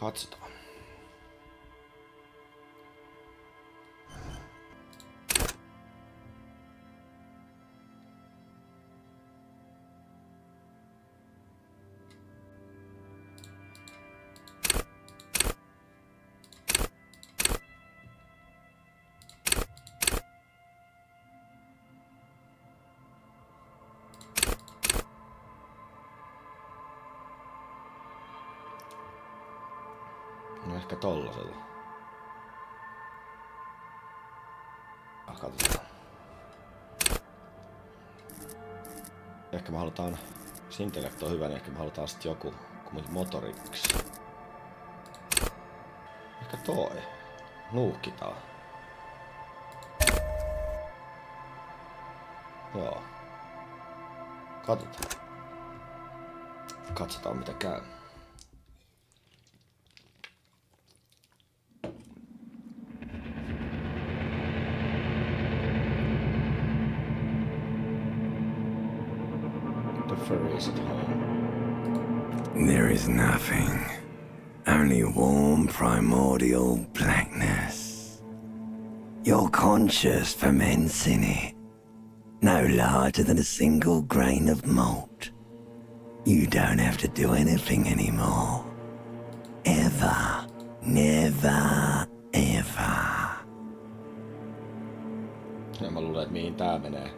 Katsotaan. No ehkä tollasella. Katsotaan. Ehkä me halutaan, jos intellekti on hyvä, niin ehkä me halutaan sit joku motoriksi. Ehkä toi. Nuuhkitaan. Joo. Katsotaan. Katsotaan mitä käy. Furries at home. There is nothing. Only warm primordial blackness. Your conscious ferments in it. No larger than a single grain of malt. You don't have to do anything anymore. Ever. Never. Ever. Ja mä luulen, että mihin tää menee.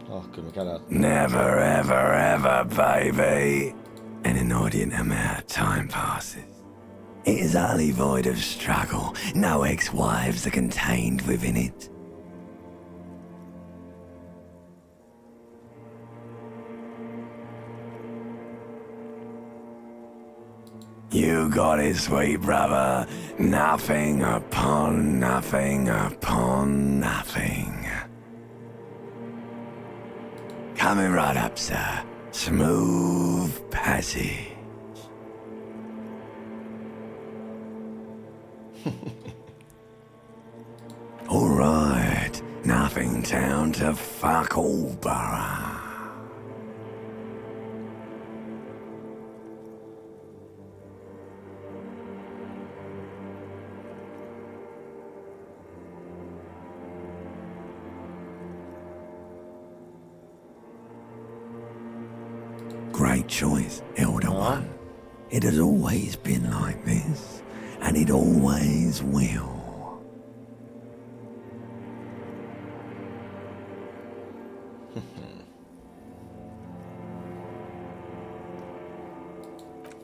Oh, kyllä me käydään. Never, ever, ever, baby. An inordinate amount of time passes. It is utterly void of struggle. No ex-wives are contained within it. You got it, sweet brother. Nothing upon nothing upon nothing. Coming right up, sir. Smooth passage. All right. Nothing down to fuck all borough. Great choice, Elder One. It has always been like this, and it always will.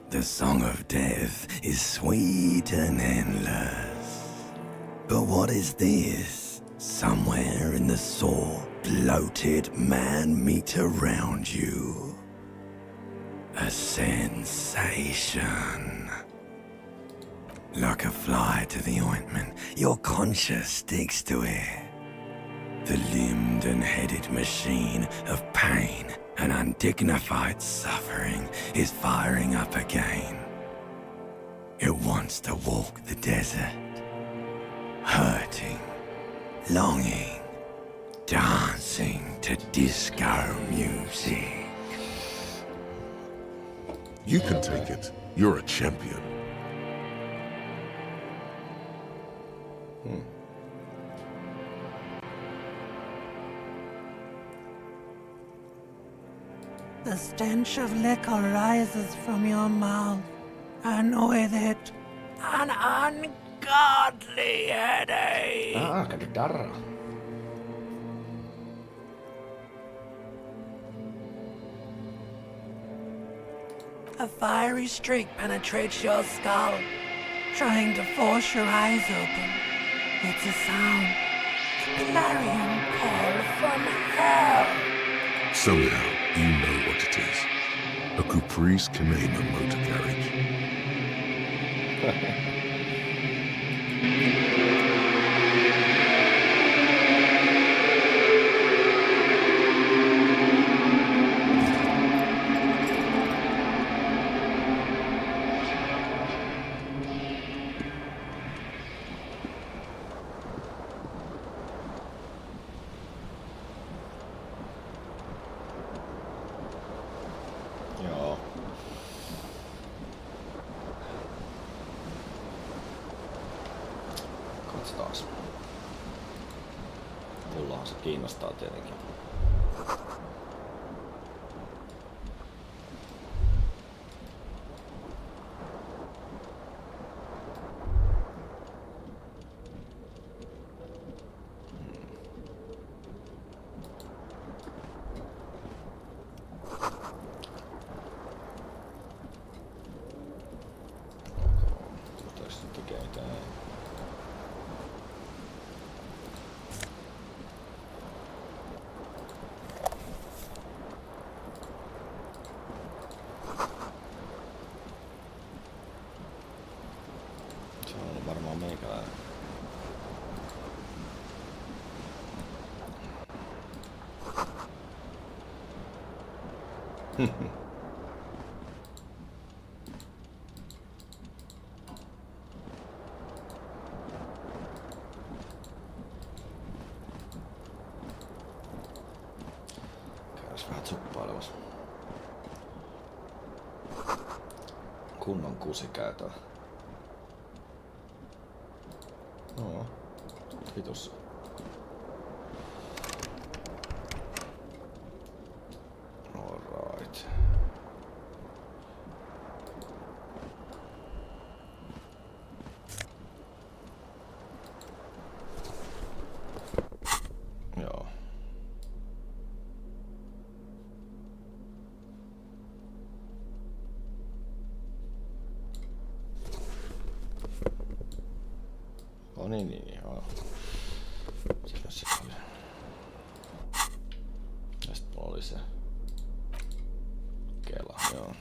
The song of death is sweet and endless. But what is this? Somewhere in the sore, bloated man meat around you. A sensation. Like a fly to the ointment, your conscience sticks to it. The limbed and headed machine of pain and undignified suffering is firing up again. It wants to walk the desert, hurting, longing, dancing to disco music. You can take it. You're a champion. The stench of liquor rises from your mouth, and with it, an ungodly headache. Kato darraa. A fiery streak penetrates your skull, trying to force your eyes open. It's a sound, a clarion call from hell. Somehow, you know what it is. A caprice can name a motor carriage. taas. Pullahan se kiinnostaa tietenkin. Varmaan meikäläinen. Käydäs vähän suppailemassa. Kunnon kusi käytää. No, kiitos. Alright. Joo. Oh niin, joo. Siinä se oli. Ja sit mulla oli se kela, joo.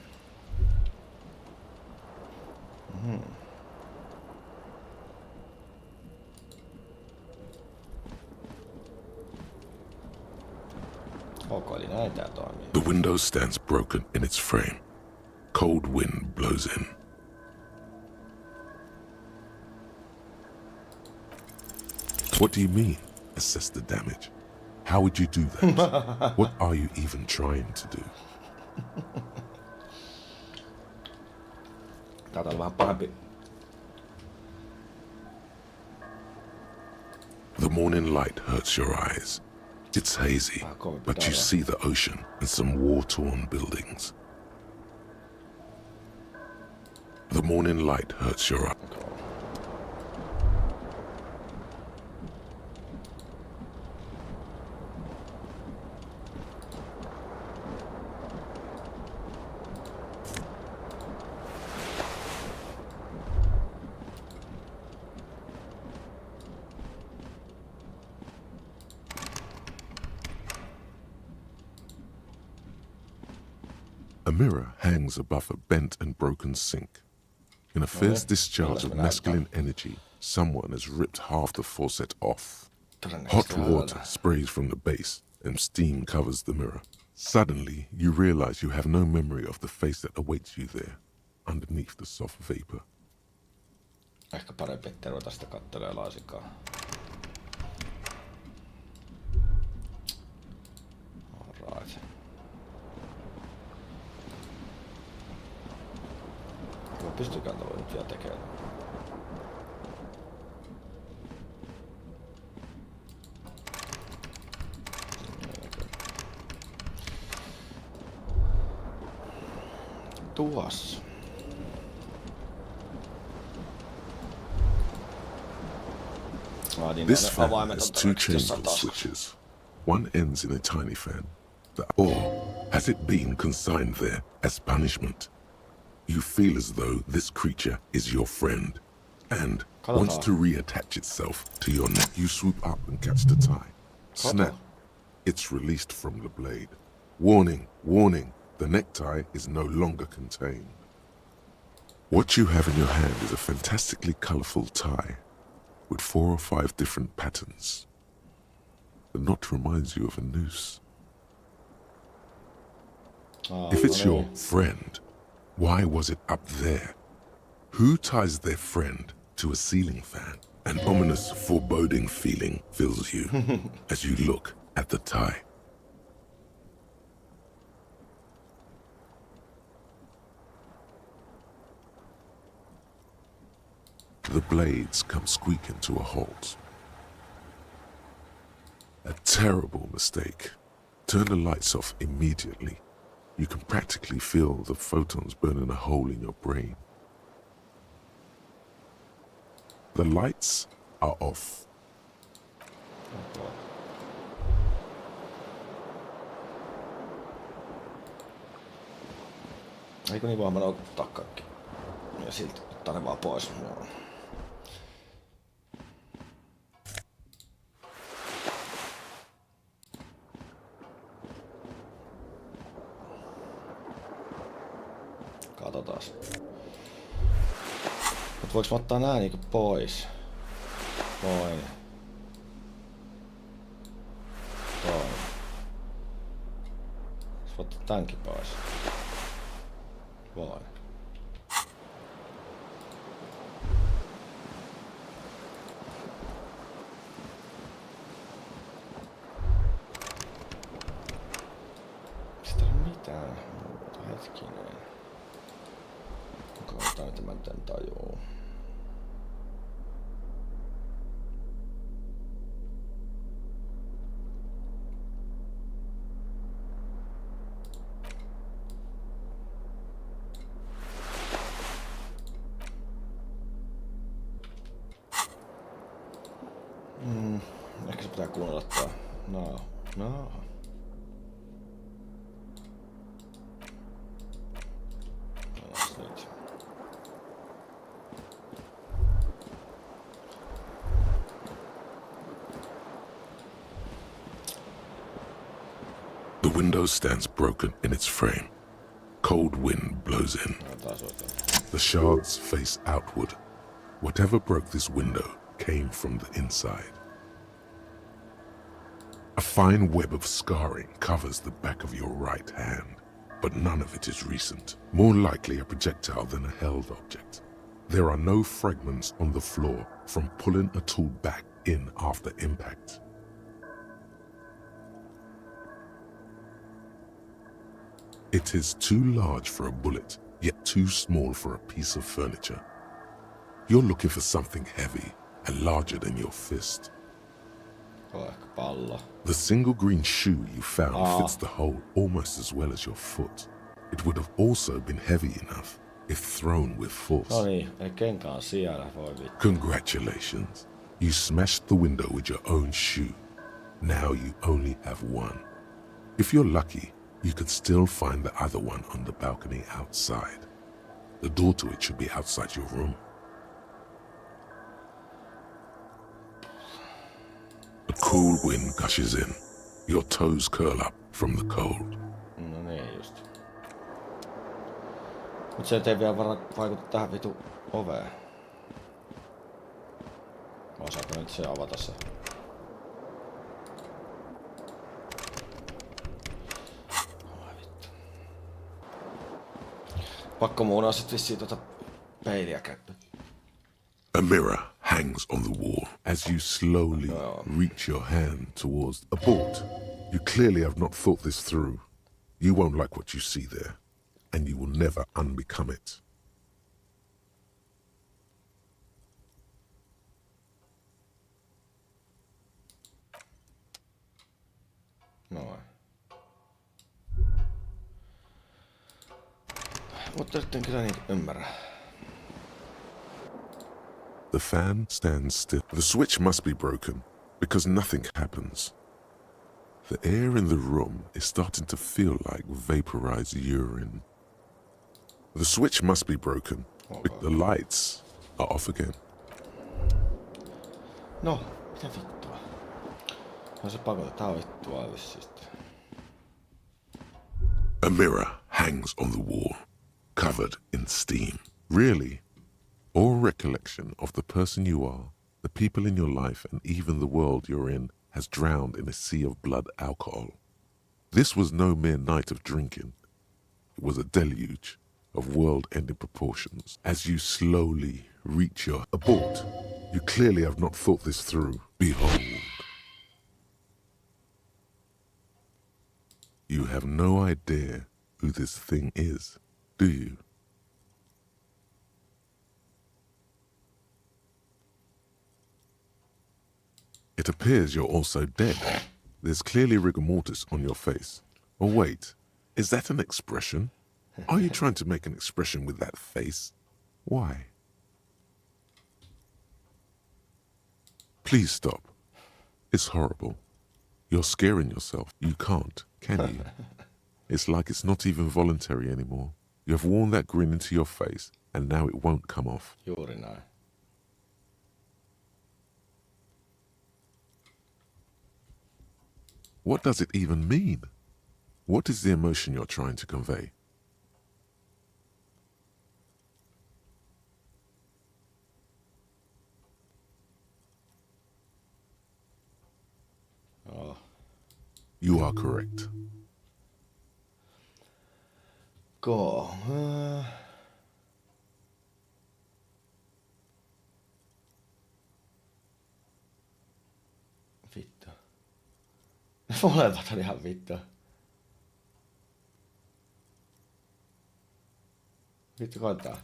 Ok, eli näin tää toimii. The window stands broken in its frame. Cold wind blows in. What do you mean, assess the damage? How would you do that? What are you even trying to do? Täältä on vähän pahempi. The morning light hurts your eyes. It's hazy, but you see the ocean and some war-torn buildings. The morning light hurts your eyes. A mirror hangs above a bent and broken sink. In a fierce discharge of masculine energy, someone has ripped half the faucet off. Hot water sprays from the base and steam covers the mirror. Suddenly, you realize you have no memory of the face that awaits you there, underneath the soft vapor. Ehkä parempi, ettei ruveta sitä kattelee laisinkaan. Alright. Pystykään toi nyt vielä tekemään. Tuossa. This fan has two chamber switches. One ends in a tiny fan. Or has it been consigned there as punishment? You feel as though this creature is your friend and wants to reattach itself to your neck. You swoop up and catch the tie. Snap. It's released from the blade. Warning, warning, the necktie is no longer contained. What you have in your hand is a fantastically colorful tie with 4 or 5 different patterns. The knot reminds you of a noose. If it's your friend, why was it up there? Who ties their friend to a ceiling fan? An ominous, foreboding feeling fills you as you look at the tie. The blades come squeaking to a halt. A terrible mistake. Turn the lights off immediately. You can practically feel the photons burning a hole in your brain. The lights are off. Eikö niin voimaan ottaa kaikki? Ja silti ottaa ne vaan pois. Joo. Katsotaas. Mut voiks mä ottaa nää niinku pois? Voin. Toi. Voiks ottaa tämänkin pois? Voin. Sitä ei ole mitään muuta. Hetkinen. Katsotaan, että mä tän tajuu. Ehkä se pitää kuunnella tää. No. Nyt. The window stands broken in its frame. Cold wind blows in. The shards face outward. Whatever broke this window came from the inside. A fine web of scarring covers the back of your right hand, but none of it is recent. More likely a projectile than a held object. There are no fragments on the floor from pulling a tool back in after impact. It is too large for a bullet, yet too small for a piece of furniture. You're looking for something heavy and larger than your fist. The single green shoe you found fits the hole almost as well as your foot. It would have also been heavy enough if thrown with force. Congratulations. You smashed the window with your own shoe. Now you only have one. If you're lucky, you could still find the other one on the balcony outside. The door to it should be outside your room. A cool wind gushes in. Your toes curl up from the cold. No niin just. Mut se ei vielä vaikuta tähän vitu oveen. Osaako nyt se avata se? Oi vittu. Pakko muunaa sit vissiin peiliä käyttöön. A mirror hangs on the wall as you slowly reach your hand towards a board. You clearly have not thought this through. You won't like what you see there, and you will never unbecome it. Noin. Mutta nyt en kyllä niin ymmärrä. The fan stands still. The switch must be broken, because nothing happens. The air in the room is starting to feel like vaporized urine. The switch must be broken. The lights are off again. No, mitä vittua? No se pakotetaan vittua vissisti. A mirror hangs on the wall, covered in steam. Really? All recollection of the person you are, the people in your life, and even the world you're in has drowned in a sea of blood alcohol. This was no mere night of drinking. It was a deluge of world-ending proportions. As you slowly reach your abort, you clearly have not thought this through. Behold. You have no idea who this thing is, do you? It appears you're also dead. There's clearly rigor mortis on your face. Oh wait, is that an expression? Are you trying to make an expression with that face? Why? Please stop. It's horrible. You're scaring yourself. You can't, can you? It's like it's not even voluntary anymore. You have worn that grin into your face, and now it won't come off. Juuri näin. What does it even mean? What is the emotion you're trying to convey? Oh. You are correct. Go. Vittu. Molemmat on ihan vittu. Vittu koittaa.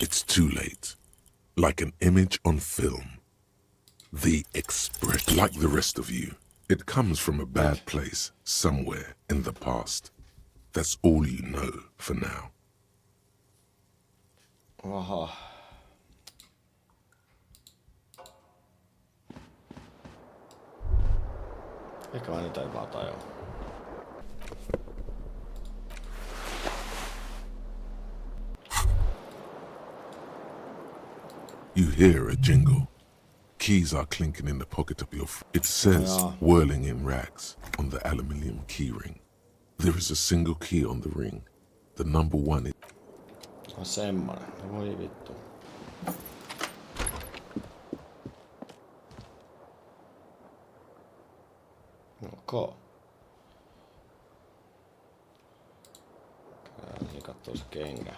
It's too late. Like an image on film. The express, like the rest of you, it comes from a bad place somewhere in the past. That's all you know for now. Aha. Ehkä mä nyt ei vaan tajua. You hear a jingle. Keys are clinking in the pocket of your... It says, whirling in rags, on the aluminium key ring. There is a single key on the ring. The number 1 is... On semmonen. Voi vittu. Okay. Käyn kattoo se kengä.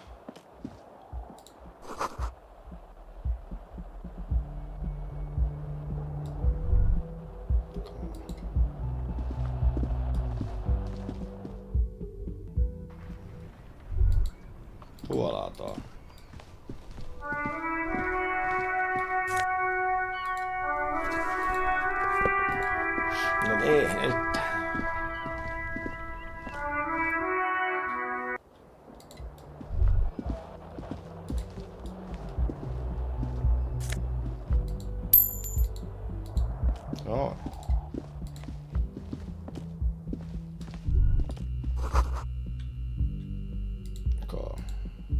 Luodaan. No niin, nyt. Joo.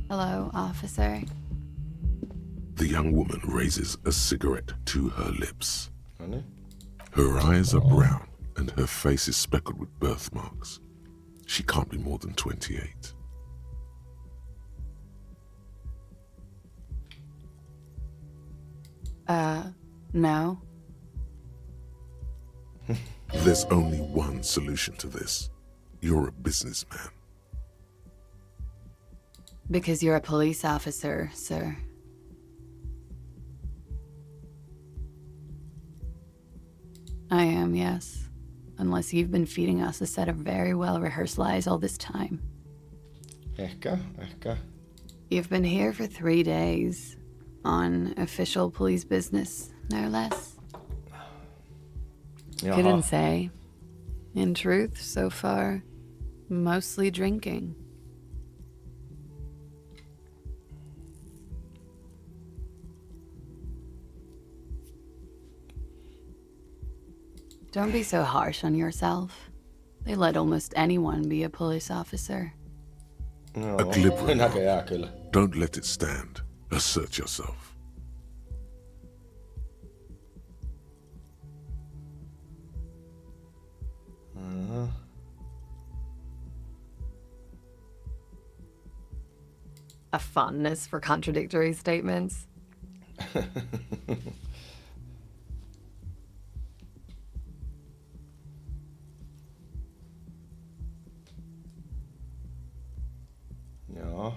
Hello, officer. The young woman raises a cigarette to her lips. Noniin. Her eyes are brown and her face is speckled with birthmarks. She can't be more than 28. No. There's only one solution to this. You're a businessman. Because you're a police officer, sir. I am, yes. Unless you've been feeding us a set of very well-rehearsed lies all this time. Ehkä. You've been here for 3 days. On official police business, no less. Jaha. Couldn't say. In truth, so far, mostly drinking. Don't be so harsh on yourself. They let almost anyone be a police officer. No, A glibber. näköjään kyllä. Don't let it stand. Assert yourself. A fondness for contradictory statements. Joo.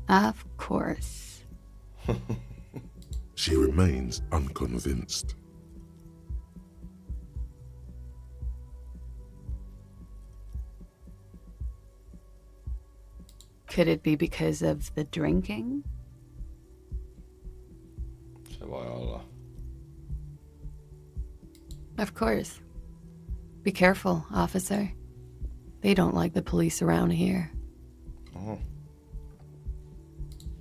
Of course. She remains unconvinced. Could it be because of the drinking? Se voi olla. Of course. Be careful, officer. They don't like the police around here. Oho.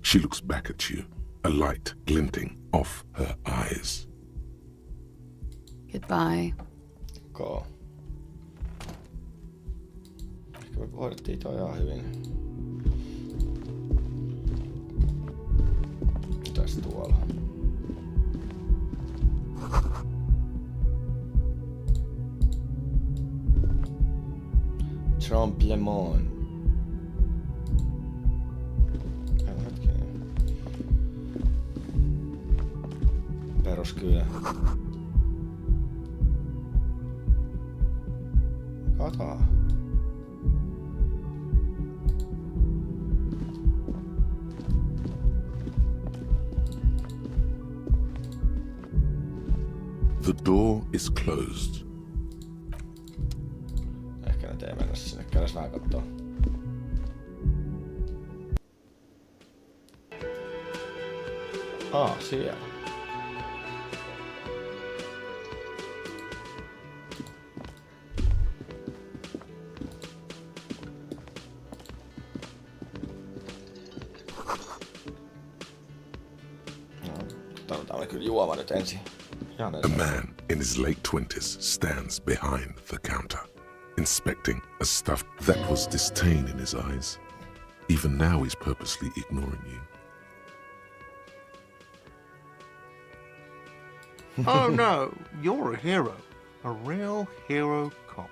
She looks back at you, a light glinting off her eyes. Goodbye. Okay. Ehkä me hoidettiin toi ihan hyvin. Mitäs tuolla? Tremblement. Hetkinen. Peruskylä. Kataa. The door is closed. Ehkä nyt ei mennä sinne. Käydäs vähän kattoo. Siellä. Tarvitaan kyllä juoma nyt ensin. A man in his late 20s stands behind the counter, inspecting a stuff that was disdain in his eyes. Even now he's purposely ignoring you. Oh no, you're a hero. A real hero cop.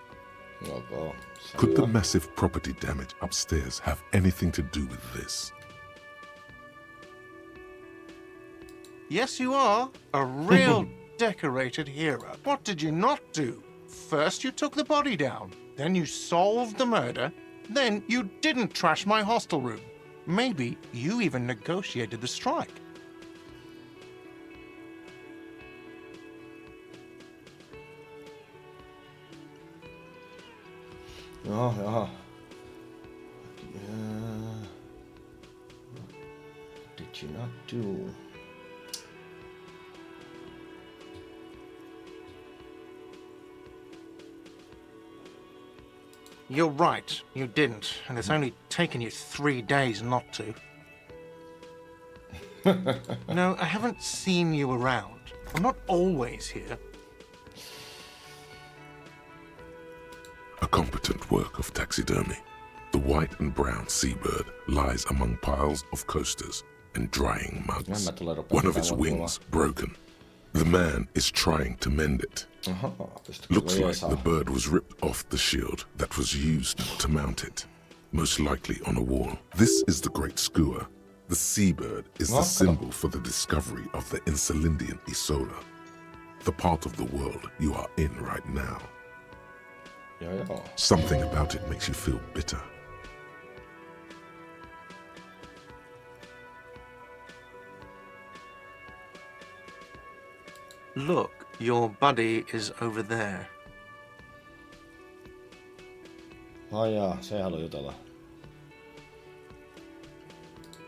Okay. Could the massive property damage upstairs have anything to do with this? Yes, you are. A real decorated hero. What did you not do? First you took the body down, then you solved the murder, then you didn't trash my hostel room. Maybe you even negotiated the strike. Jaha. What did you not do? You're right, you didn't, and it's only taken you 3 days not to. No, I haven't seen you around. I'm not always here. A competent work of taxidermy. The white and brown seabird lies among piles of coasters and drying mugs. One of its wings broken. The man is trying to mend it. Looks like the bird was ripped off the shield that was used to mount it, most likely on a wall. This is the Great Skua. The seabird is the symbol for the discovery of the Insulindian Isola, the part of the world you are in right now. Something about it makes you feel bitter. Look, your buddy is over there. Se ei halua jutella.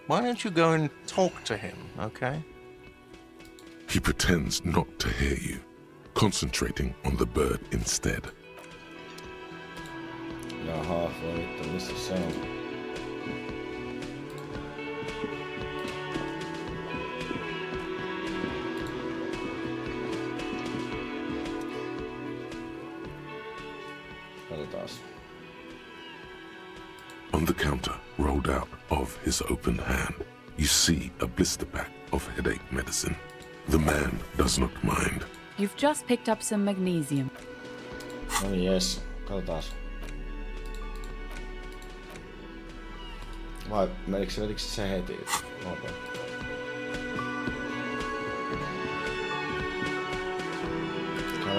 Why don't you go and talk to him, okay? He pretends not to hear you, concentrating on the bird instead. Jaha, voi vittu, missä se on? Katsotaas. On the counter, rolled out of his open hand, you see a blister pack of headache medicine. The man does not mind. You've just picked up some magnesium. No niin, jes. Katsotaas. Vai vetikö se heti? Okay.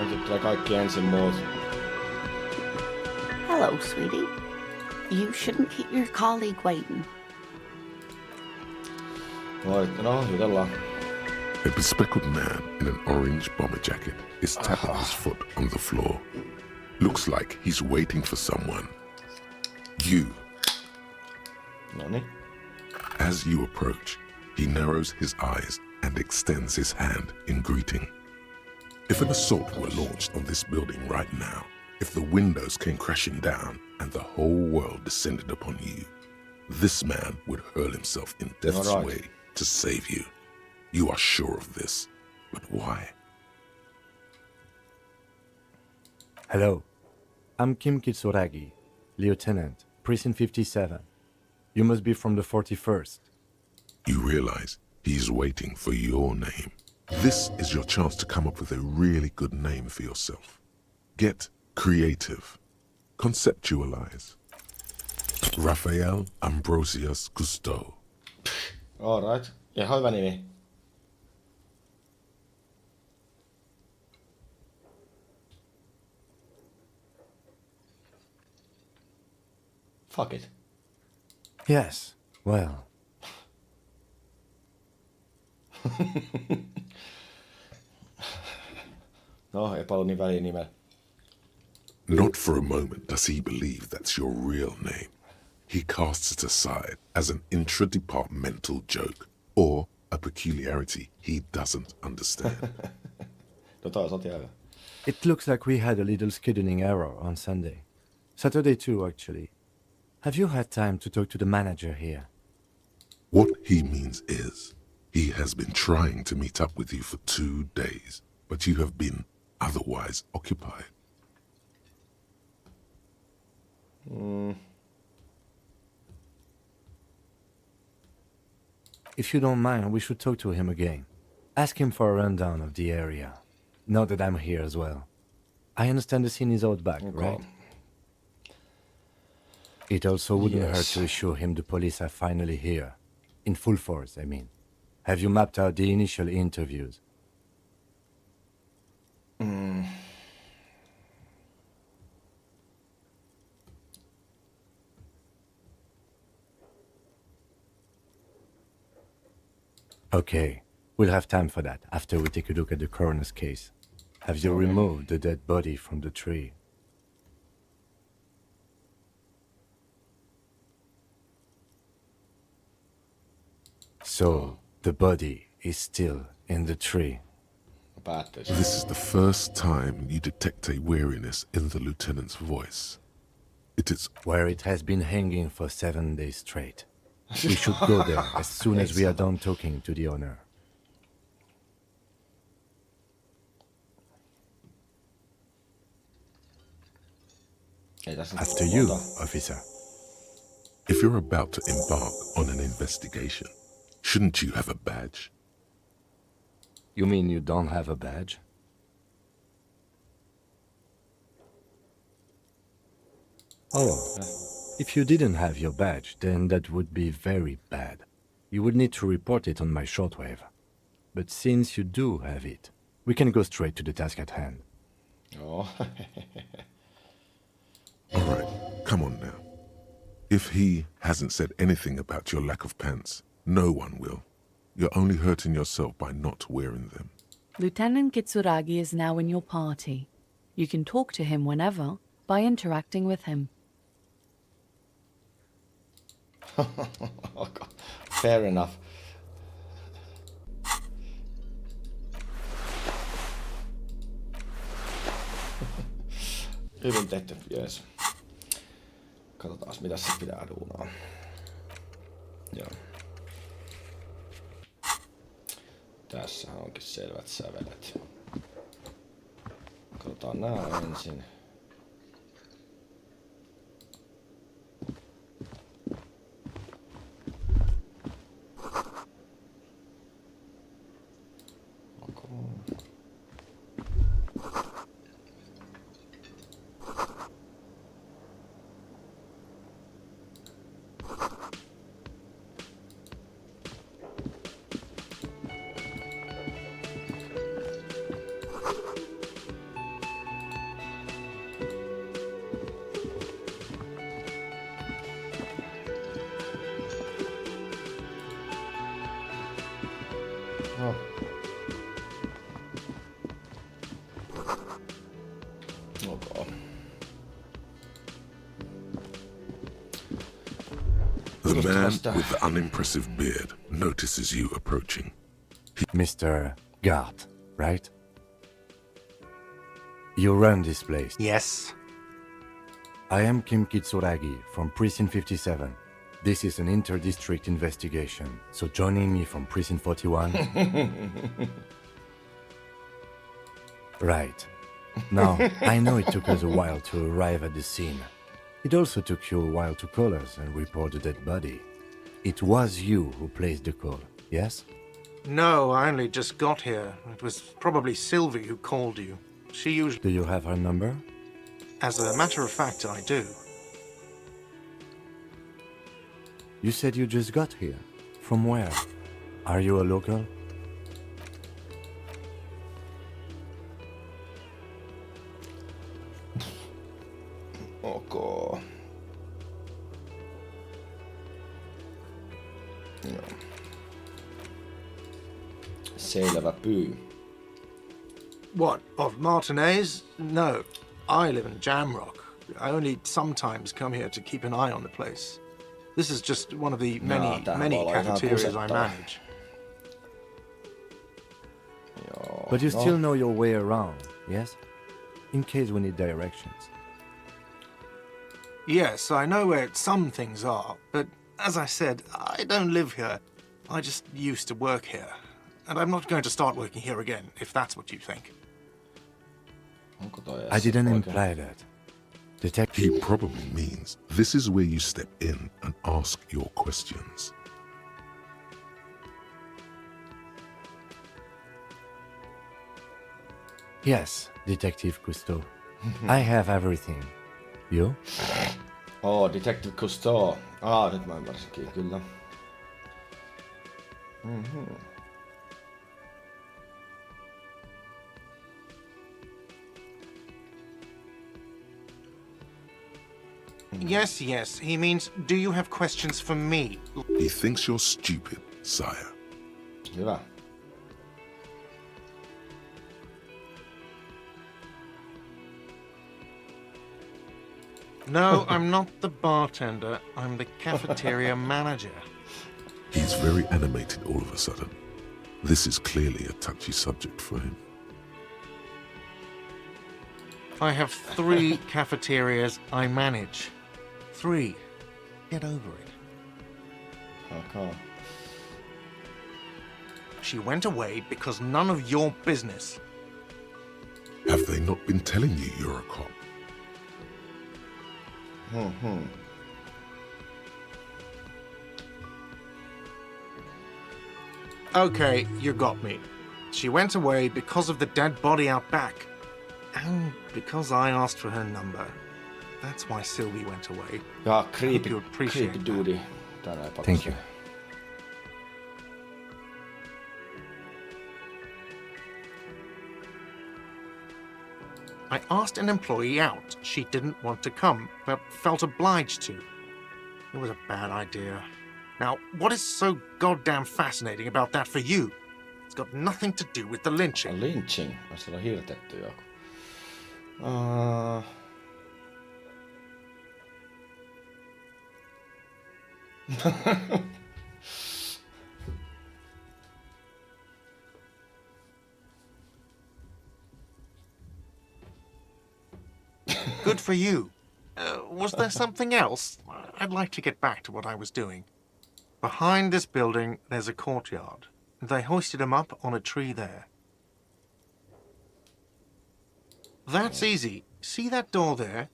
Nyt tulee kaikki ensin muut. Hello, sweetie. You shouldn't keep your colleague waiting. No, jutellaan. A bespectacled man in an orange bomber jacket is tapping his foot on the floor. Looks like he's waiting for someone. You. Noniin. As you approach, he narrows his eyes and extends his hand in greeting. If an assault were launched on this building right now, if the windows came crashing down and the whole world descended upon you, this man would hurl himself in death's way to save you. You are sure of this, but why? Hello, I'm Kim Kitsuragi, Lieutenant, Precinct 57. You must be from the 41st. You realize he's waiting for your name. This is your chance to come up with a really good name for yourself. Get creative. Conceptualize. Raphael Ambrosius Cousteau. Alright. Ihan hyvä nimi. Fuck it. Yes, well. No, eipä ollut niin väliä nimeä. Not for a moment does he believe that's your real name. He casts it aside as an intradepartmental joke or a peculiarity he doesn't understand. No toisaalta ihan hyvä. It looks like we had a little scheduling error on Sunday. Saturday too, actually. Have you had time to talk to the manager here? What he means is, he has been trying to meet up with you for 2 days, but you have been otherwise occupied. If you don't mind, we should talk to him again. Ask him for a rundown of the area. Now that I'm here as well. I understand the scene is out back, right? It also wouldn't hurt to assure him the police are finally here. In full force, I mean. Have you mapped out the initial interviews? Okay, we'll have time for that after we take a look at the coroner's case. Have you removed the dead body from the tree? So, the body is still in the tree. This is the first time you detect a weariness in the lieutenant's voice. It is where it has been hanging for 7 days straight. We should go there as soon as we are done talking to the owner. After you, officer. If you're about to embark on an investigation, shouldn't you have a badge? You mean you don't have a badge? Oh, if you didn't have your badge, then that would be very bad. You would need to report it on my shortwave. But since you do have it, we can go straight to the task at hand. Oh. All right, come on now. If he hasn't said anything about your lack of pants, no one will. You're only hurting yourself by not wearing them. Lieutenant Kitsuragi is now in your party. You can talk to him whenever by interacting with him. Fair enough. Hyvin tehty, jees. Katsotaan, mitä se pitää duunaa. Joo. Tässähän onkin selvät sävelet. Katsotaan nää ensin. The man with the unimpressive beard notices you approaching. Mr. Gart, right? You run this place. Yes. I am Kim Kitsuragi from Precinct 57. This is an inter-district investigation, so joining me from Precinct 41... Right. Now, I know it took us a while to arrive at the scene. It also took you a while to call us and report the dead body. It was you who placed the call, yes? No, I only just got here. It was probably Sylvie who called you. She usually... Do you have her number? As a matter of fact, I do. You said you just got here. From where? Are you a local? Ok. Joo. Selvä pyy. What, of Martinez? No, I live in Jamrock. I only sometimes come here to keep an eye on the place. This is just one of the many cafeterias I manage. Joo. But you still know your way around, yes? In case we need directions. Yes, I know where some things are, but as I said, I don't live here. I just used to work here. And I'm not going to start working here again, if that's what you think. I didn't imply that. He probably means this is where you step in and ask your questions. Yes, Detective Cousteau. I have everything. You? Detective Cousteau. Nyt mä ymmärsinkin, kyllä. Yes, he means, do you have questions for me? He thinks you're stupid, sire. Hyvä. No, I'm not the bartender. I'm the cafeteria manager. He's very animated all of a sudden. This is clearly a touchy subject for him. I have 3 cafeterias I manage. 3. Get over it. Okay. She went away because none of your business. Have they not been telling you you're a cop? Okay, you got me. She went away because of the dead body out back. And because I asked for her number. That's why Sylvie went away. Ja Hope you appreciate creepy that. dude. Tänään Thank you. I asked an employee out. She didn't want to come, but felt obliged to. It was a bad idea. Now, what is so goddamn fascinating about that for you? It's got nothing to do with the lynching. Lynching? Siellä on hirtetty joku. Good for you. Was there something else? I'd like to get back to what I was doing. Behind this building, there's a courtyard. They hoisted him up on a tree there. That's easy. See that door there?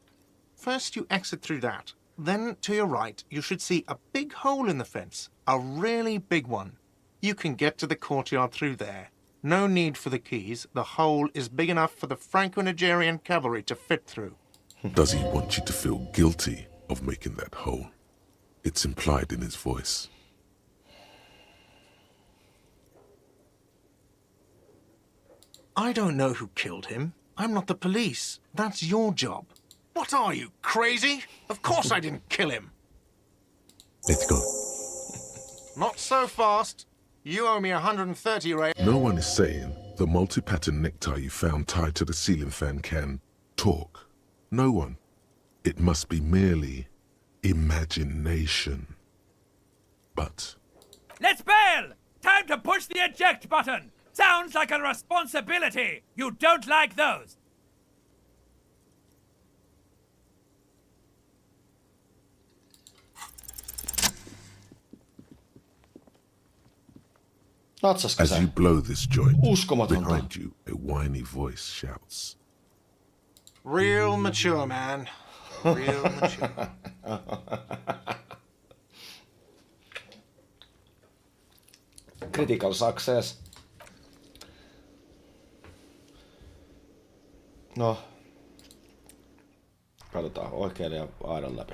First you exit through that. Then to your right, you should see a big hole in the fence. A really big one. You can get to the courtyard through there. No need for the keys. The hole is big enough for the Franco-Nigerian cavalry to fit through. Does he want you to feel guilty of making that hole? It's implied in his voice. I don't know who killed him. I'm not the police. That's your job. What are you, crazy? Of course I didn't kill him. Let's go. Not so fast. You owe me 130, Ray. No one is saying the multi-pattern necktie you found tied to the ceiling fan can talk. No one. It must be merely imagination. But Let's bail! Time to push the eject button! Sounds like a responsibility! You don't like those! Natsasko as se? you blow this joint, Uskomatonta. behind you, a whiny voice shouts. Real mature, man. Real mature. Critical success. No. Katsotaan oikein ja aidon läpi.